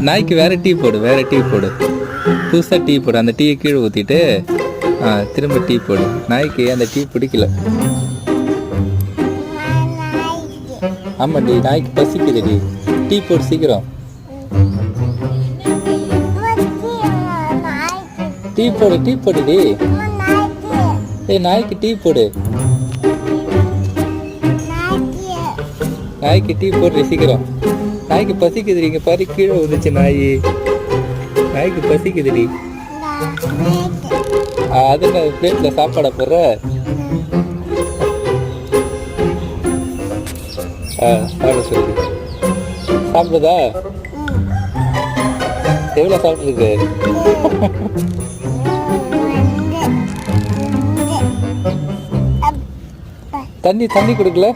நாய்க்கு வேற டீ போடு, வேற டீ போடு. புதுசாக டீ போடு. அந்த டீயை கீழே ஊற்றிட்டு திரும்ப டீ போடு. நாய்க்கு அந்த டீ பிடிக்கல. ஆமாண்டி, நாய்க்கு பசிக்குதுடி. டீ போடு சீக்கிரம். டீ போடு, டீ போடுடி. ஏய், நாய்க்கு டீ போடு. நாய்க்கு டீ போடு சீக்கிரம். நாய்க்கு பசிக்குதுடி. இங்கே பாரு, கீழே வந்துச்சு நாய். நாய்க்கு பசிக்குதுடி. அது நான் பிளேட்டில் சாப்பாடை போடுற. சாப்பிட சொல்லு. சாப்பிடுதா? எவ்வளோ சாப்பிட்ருக்கு? தண்ணி கொடுக்கல.